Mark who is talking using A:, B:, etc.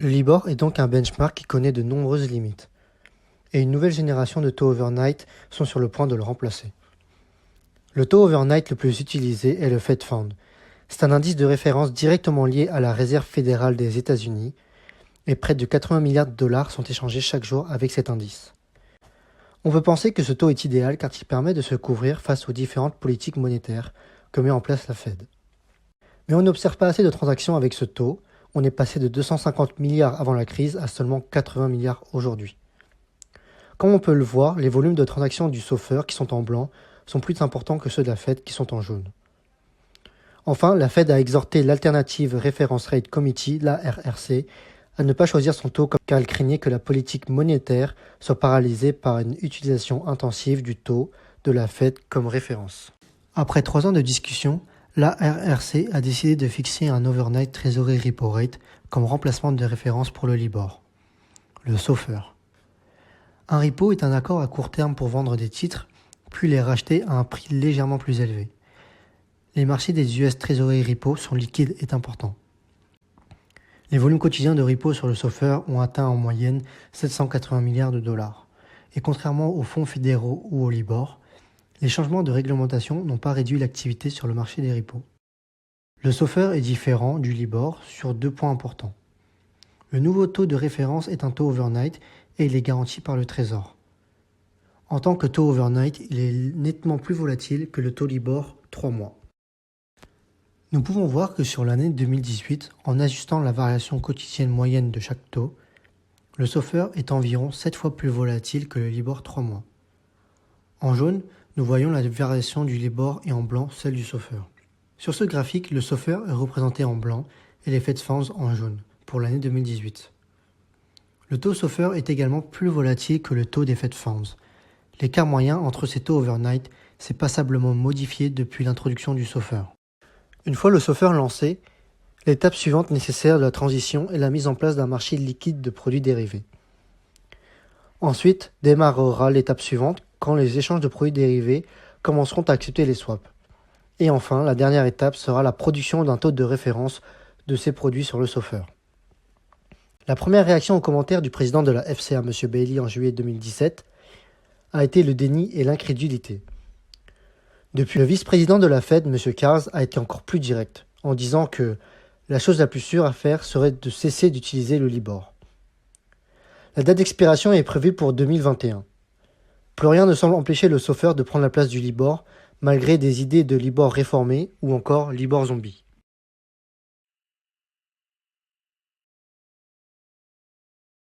A: Le Libor est donc un benchmark qui connaît de nombreuses limites, et une nouvelle génération de taux overnight sont sur le point de le remplacer. Le taux overnight le plus utilisé est le Fed Fund. C'est un indice de référence directement lié à la Réserve fédérale des États-Unis, et près de 80 milliards de dollars sont échangés chaque jour avec cet indice. On peut penser que ce taux est idéal car il permet de se couvrir face aux différentes politiques monétaires que met en place la Fed. Mais on n'observe pas assez de transactions avec ce taux. On est passé de 250 milliards avant la crise à seulement 80 milliards aujourd'hui. Comme on peut le voir, les volumes de transactions du SOFR qui sont en blanc sont plus importants que ceux de la Fed qui sont en jaune. Enfin, la Fed a exhorté l'Alternative Reference Rate Committee, l'ARRC, à ne pas choisir son taux car elle craignait que la politique monétaire soit paralysée par une utilisation intensive du taux de la Fed comme référence. Après 3 ans de discussion, l'ARRC a décidé de fixer un overnight Treasury Repo Rate comme remplacement de référence pour le Libor, le SOFR. Un repo est un accord à court terme pour vendre des titres, puis les racheter à un prix légèrement plus élevé. Les marchés des US Treasury Repo sont liquides et importants. Les volumes quotidiens de repo sur le SOFR ont atteint en moyenne 780 milliards de dollars. Et contrairement aux fonds fédéraux ou au Libor, les changements de réglementation n'ont pas réduit l'activité sur le marché des repos. Le SOFR est différent du Libor sur 2 points importants. Le nouveau taux de référence est un taux overnight et il est garanti par le Trésor. En tant que taux overnight, il est nettement plus volatile que le taux Libor 3 mois. Nous pouvons voir que sur l'année 2018, en ajustant la variation quotidienne moyenne de chaque taux, le SOFR est environ 7 fois plus volatile que le Libor 3 mois. En jaune, nous voyons la variation du Libor et en blanc celle du SOFR. Sur ce graphique, le SOFR est représenté en blanc et les Fed Funds en jaune pour l'année 2018. Le taux SOFR est également plus volatile que le taux des Fed Funds. L'écart moyen entre ces taux overnight s'est passablement modifié depuis l'introduction du SOFR. Une fois le SOFR lancé, l'étape suivante nécessaire de la transition est la mise en place d'un marché liquide de produits dérivés. Ensuite démarrera l'étape suivante quand les échanges de produits dérivés commenceront à accepter les swaps. Et enfin, la dernière étape sera la production d'un taux de référence de ces produits sur le SOFR. La première réaction aux commentaires du président de la FCA, M. Bailey, en juillet 2017, a été le déni et l'incrédulité. Depuis, le vice-président de la Fed, M. Carrs, a été encore plus direct, en disant que la chose la plus sûre à faire serait de cesser d'utiliser le Libor. La date d'expiration est prévue pour 2021. Plus rien ne semble empêcher le SOFR de prendre la place du Libor, malgré des idées de Libor réformé ou encore Libor zombie.